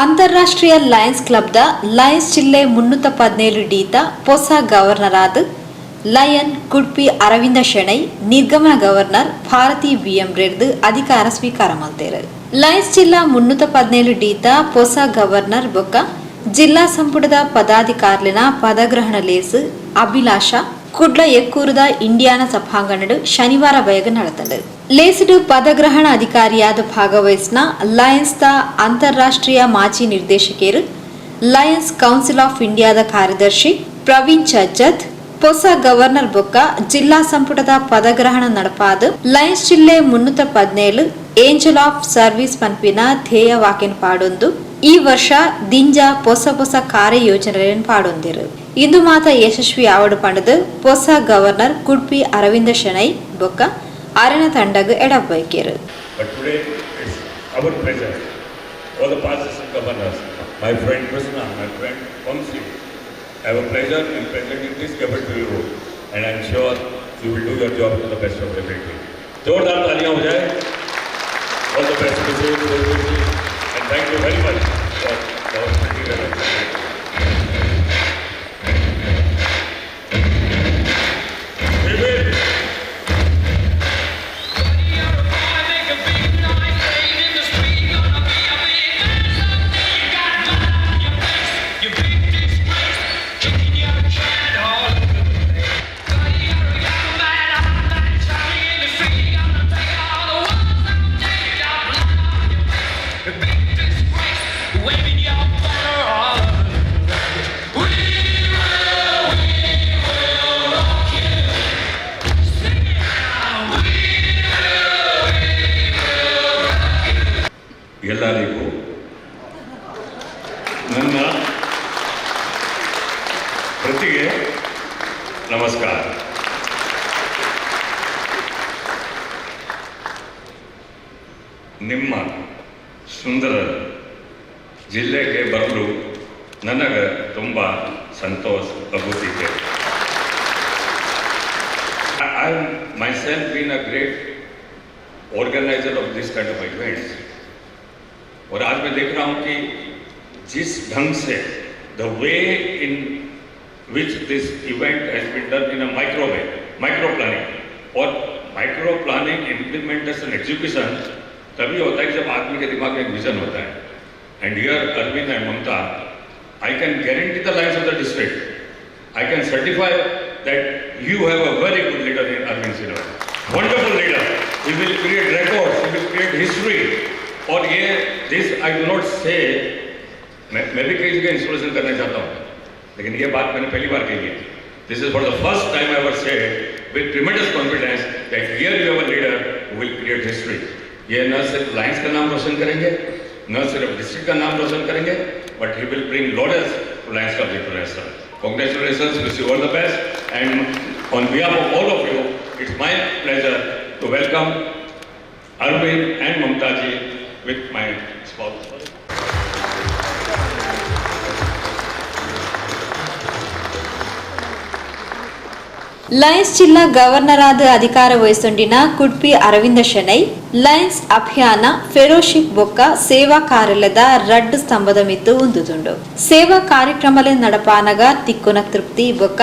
ಅಂತಾರಾಷ್ಟ್ರೀಯ Lions ಕ್ಲಬ್ದ Lions ಜಿಲ್ಲೆ 317 ಡೀತ ಹೊಸ ಗವರ್ನರ್ ಆದ ಲಯನ್ ಕುಡ್ಪಿ ಅರವಿಂದ ಶೆಣೈ ನಿರ್ಗಮನ ಗವರ್ನರ್ ಭಾರತಿ ಬಿಎಂ ರೆಡ್ದು ಅಧಿಕಾರ ಸ್ವೀಕಾರ ಮಾಡ್ತಾರೆ. ಲಯನ್ಸ್ ಜಿಲ್ಲಾ 317 ಡೀತ ಹೊಸ ಗವರ್ನರ್ ಬೊಕ್ಕ ಜಿಲ್ಲಾ ಸಂಪುಟದ ಪದಾಧಿಕಾರಿನ ಪದಗ್ರಹಣ ಲೇಸು ಅಭಿಲಾಷ ಕುಡ್ಲ ಎಕ್ಕೂರದ ಇಂಡಿಯಾನ ಸಭಾಂಗಣಡು ಶನಿವಾರ ಬಯಗ ನಡೆತಂಡು. ಲೇಸುಡು ಪದಗ್ರಹಣ ಅಧಿಕಾರಿಯಾದ ಭಾಗವಹಿಸಿನ ಲಯನ್ಸ್ ದ ಅಂತಾರಾಷ್ಟ್ರೀಯ ಮಾಜಿ ನಿರ್ದೇಶಕರು ಲಯನ್ಸ್ ಕೌನ್ಸಿಲ್ ಆಫ್ ಇಂಡಿಯಾದ ಕಾರ್ಯದರ್ಶಿ ಪ್ರವೀಣ್ ಚಜ್ಜತ್ ಹೊಸ ಗವರ್ನರ್ ಬೊಕ್ಕ ಜಿಲ್ಲಾ ಸಂಪುಟದ ಪದಗ್ರಹಣ ನಡಪಾದ ಲಯನ್ಸ್ ಜಿಲ್ಲೆ 317 ಏಂಜಲ್ ಆಫ್ ಸರ್ವಿಸ್ ಪನ್ಪಿನ ಧ್ಯೇಯ ವಾಕ್ಯನ್ ಪಾಡೊಂದು ಈ ವರ್ಷ ದಿಂಜ ಹೊಸ ಕಾರ್ಯಯೋಜನೆಗಳನ್ನು ಪಾಡೊಂದಿರು. ಇಂದು ಮಾತ ಯಶಸ್ವಿ ಆವಡು ಪಂಡದು ಹೊಸ ಗವರ್ನರ್ ಕುಡ್ಪಿ ಅರವಿಂದ ಶೆಣೈ ಬೊಕ್ಕ ಅರಣ್ಯ Tandaga ಎಡಬೈಕೇರು. I have a pleasure in presenting this government to you, and I am sure you will do your job to the best of your ability. जोरदार तालियां हो जाए. All the best to you, and thank you very much for the opportunity. ಎಲ್ಲರಿಗೂ ನನ್ನ ಪ್ರತಿಗೆ ನಮಸ್ಕಾರ. ನಿಮ್ಮ ಸುಂದರ ಜಿಲ್ಲೆಗೆ ಬರಲು ನನಗೆ ತುಂಬ ಸಂತೋಷ ಆಗುತ್ತಿದೆ. I myself been a great organizer of this kind of events. और आज मैं देख रहा हूँ कि जिस ढंग से the way in which this event has been done in a micro planning, और micro planning implementation execution तभी होता है जब आदमी के दिमाग में एक विजन होता है. And here Arvind and Mamta, I can guarantee the lives of the district. I can certify that you have a very good leader in Arvind Sinha. Wonderful leader. He will create records. He will create history. और ये this I do not से मैं भी कई जगह installation करना चाहता हूँ, लेकिन ये बात मैंने पहली बार कही है. This is for the first time I ever said with tremendous confidence that here you have a leader who will create history. ये न सिर्फ लायंस का नाम रोशन करेंगे, न सिर्फ डिस्ट्रिक्ट का नाम रोशन करेंगे, but he will bring laurels to Lions Club International. Congratulations, wish you all the best, and on behalf of all of you it's my pleasure to welcome Arvind and Mamta ji with my spouse. Lions ಜಿಲ್ಲಾ governor ಆದ ಅಧಿಕಾರ ವಹಿಸೊಂಡಿನ Kudpi Aravind Shenoy Lions ಅಭಿಯಾನ fellowship ಬೊಕ್ಕ ಸೇವಾ ಕಾರ್ಯಾಲಯದ ರಡ್ಡು ಸ್ತಂಭದ ಮಿತ್ತು ಉಂದುದುಂಡು. ಸೇವಾ ಕಾರ್ಯಕ್ರಮಲೆ ನಡಪಾನಗ ತಿಕ್ಕುನ ತೃಪ್ತಿ ಬೊಕ್ಕ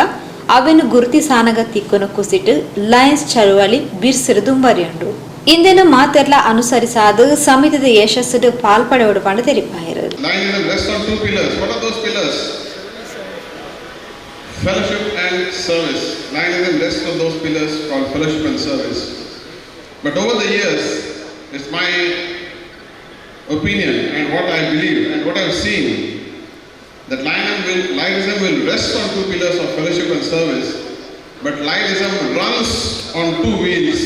ಅವೆನು ಗುರುತಿ ಸಾನಗ ತಿಕ್ಕುನ ಕುಸಿಟ್ಟು ಲಯನ್ಸ್ ಚಳುವಳಿ ಬಿರ್ಸಿರುದುಂಬರಿಯುಂಡು. ಇಂದಿನ ಮಾತೆಲ್ಲ ಅನುಸರಿಸಾದ ಸಮಿತಿದ ಯಶಸ್ಸು ಪಾಲ್ಪಡೆಯೋಡು ಪಂಡ ತೆರಿಪಾಯಿರು. Fellowship and service. Lionism rests on those pillars called fellowship and service. But over the years, it's my opinion and what I believe and what I've seen that Lionism will rest on two pillars of fellowship and service, but Lionism runs on two wheels.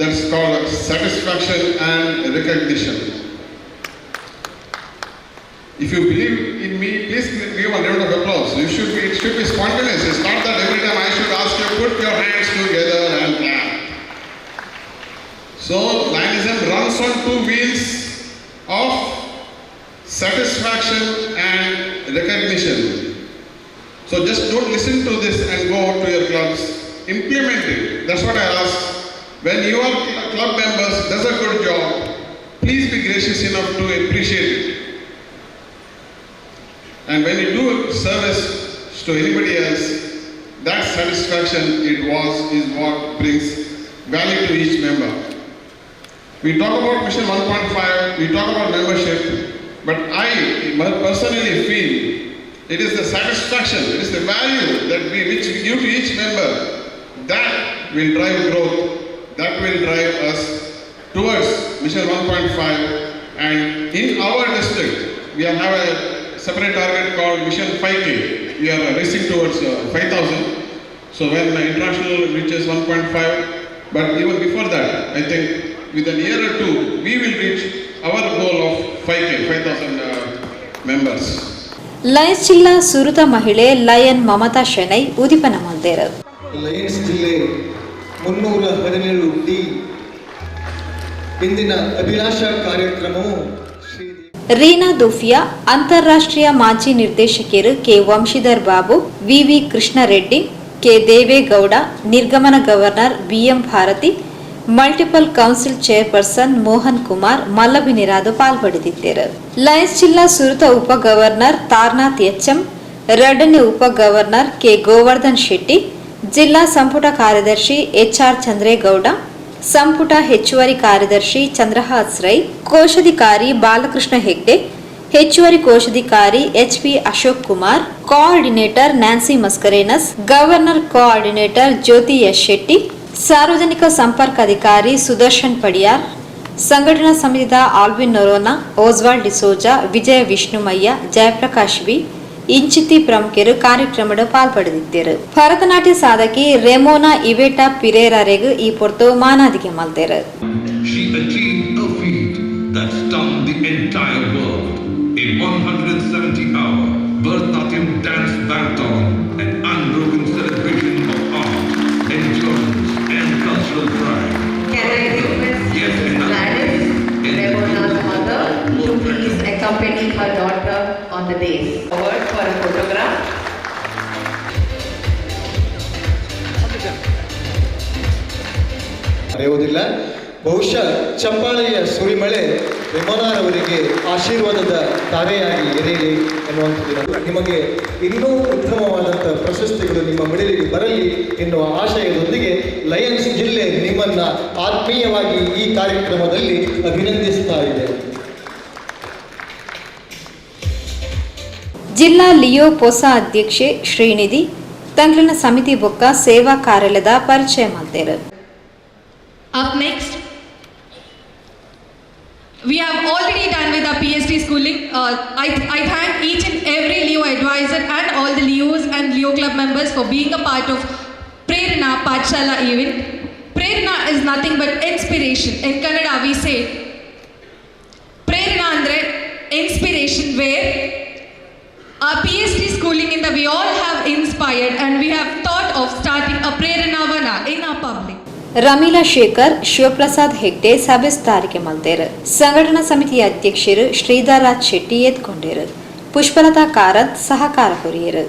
That's called satisfaction and recognition. If you believe in me, please give a round of applause. It should be spontaneous. It's not that every time I should ask you, put your hands together and clap. So, Lionism runs on two wheels of satisfaction and recognition. So, just don't listen to this and go to your clubs. Implement it. That's what I ask. When your club members does a good job, please be gracious enough to appreciate it. And when you do service to anybody else, that satisfaction is what brings value to each member. We talk about Mission 1.5, we talk about membership, but I personally feel it is the satisfaction, it is the value which we give to each member that will drive growth, that will drive us towards Mission 1.5. And in our district, we have a separate target called Mission 5K. We are racing towards 5,000. So when international reaches 1.5, but even before that, I think within a year or two, we will reach our goal of 5K, 5,000 members. Lions ಜಿಲ್ಲಾ ಸುರತ ಮಹಿಳೆ lion Mamata Shenoy ಉದಿಪನ ಮಲ್ದೇರು. Lions ಜಿಲ್ಲೆ 317 ಇಂದಿನ ಅಭಿಲಾಷಾ ಕಾರ್ಯಕ್ರಮವು ರೀನಾ ದೂಫಿಯಾ, ಅಂತಾರಾಷ್ಟ್ರೀಯ ಮಾಜಿ ನಿರ್ದೇಶಕಿಯರು K ವಂಶೀಧರ್ Babu, ವಿವಿ Krishnareddy, K Devegowda, ನಿರ್ಗಮನ governor BM Bharati, multiple council chairperson Mohan Kumar ಮಲ್ಲಬಿನಿರಾದು ಪಾಲ್ಪಡೆದಿದ್ದರು. ಲಯನ್ಸ್ ಜಿಲ್ಲಾ ಸುರತ ಉಪ ಗವರ್ನರ್ ತಾರ್ನಾಥ್ ಎಚ್ಎಂ, ಎರಡನೇ ಉಪ ಗವರ್ನರ್ ಕೆ ಗೋವರ್ಧನ್ ಶೆಟ್ಟಿ, ಜಿಲ್ಲಾ ಸಂಪುಟ ಕಾರ್ಯದರ್ಶಿ ಎಚ್ಆರ್ ಚಂದ್ರೇಗೌಡ, ಸಂಪುಟ ಹೆಚ್ಚುವರಿ ಕಾರ್ಯದರ್ಶಿ ಚಂದ್ರಹಾಸ್ ರೈ, ಕೋಶಾಧಿಕಾರಿ ಬಾಲಕೃಷ್ಣ ಹೆಗ್ಡೆ, ಹೆಚ್ಚುವರಿ ಕೋಶಾಧಿಕಾರಿ HP Ashok Kumar, coordinator Nancy Mascarenhas, governor coordinator Jyothi S Shetty, ಸಾರ್ವಜನಿಕ ಸಂಪರ್ಕಾಧಿಕಾರಿ ಸುದರ್ಶನ್ ಪಡಿಯಾರ್, ಸಂಘಟನಾ ಸಮಿತಿದ Alvin Noronha, Oswald D'Souza, Vijaya Vishnumayya, Jayaprakash B ಇಂಚಿತಿ ಪ್ರಮುಖರು ಕಾರ್ಯಕ್ರಮದ ಪಾಲ್ಪಡೆದಿದ್ದರು. ಭರತನಾಟ್ಯ ಸಾಧಕಿ ರೆಮೋನಾ ಇವೆಟಾ ಪಿರೇರಾರೆಗೂ ಈ ಪೊರ್ತು ಮಾನಾದಿಗೆ ಮಲ್ದೇರು. She achieved a feat that stunned the entire world. In 170 hours, Bharatanatyam dance marathon, an unbroken celebration of art, endurance and cultural pride. Can I request Gladys, Remona's mother, to please accompany her daughter on the dais forward for a photograph. ಮರೆಯುವುದಿಲ್ಲ. ಬಹುಶಃ ಚಪ್ಪಾಳೆಯ ಸುರಿಮಳೆ ರೆಮೋನಾರವರಿಗೆ ಆಶೀರ್ವಾದದ ತಾರೆಯಾಗಿ ಎರೆಯಲಿ ಎನ್ನುವಂಥದ್ದು. ನಿಮಗೆ ಇನ್ನೂ ಉತ್ತಮವಾದಂಥ ಪ್ರಶಸ್ತಿಗಳು ನಿಮ್ಮ ಮೆಡಲಿಗೆ ಬರಲಿ ಎನ್ನುವ ಆಶಯದೊಂದಿಗೆ ಲಯನ್ಸ್ ಜಿಲ್ಲೆ ನಿಮ್ಮನ್ನ ಆತ್ಮೀಯವಾಗಿ ಈ ಕಾರ್ಯಕ್ರಮದಲ್ಲಿ ಅಭಿನಂದಿಸ್ತಾ ಇದೆ. ಜಿಲ್ಲಾ ಲಿಯೋ ಪೊಸಾ ಅಧ್ಯಕ್ಷೆ ಶ್ರೀನಿಧಿ ತಂಗ್ಲಿನ ಸಮಿತಿ ಬೊಕ್ಕ ಸೇವಾ ಕಾರ್ಯಾಲಯದ ಪರಿಚಯ ಮಾಡ್ತಾರೆ. Up next, we have already done with our PhD schooling. I thank each and every Leo advisor and all the Leos and Leo club members for being a part of Prerana Pathshala event. Prerana is nothing but inspiration. In Kannada we say Prerana andre inspiration, where our PhD schooling in the we all have inspired and we have thought of starting a Prerana Vana in our public. ರಮೀಲಾ Shekhar, Shivaprasad Hegde ಸಭೆ ಸ್ಥಾರಿಕೆ ಮಲ್ದೇರು. ಸಂಘಟನಾ ಸಮಿತಿಯ ಅಧ್ಯಕ್ಷರು ಶ್ರೀಧರ್ ರಾಜ್ ಶೆಟ್ಟಿ ಎತ್ಕೊಂಡರು. ಪುಷ್ಪಲತಾ ಕಾರಂತ್ ಸಹಕಾರ ಹೊರಿಯರು.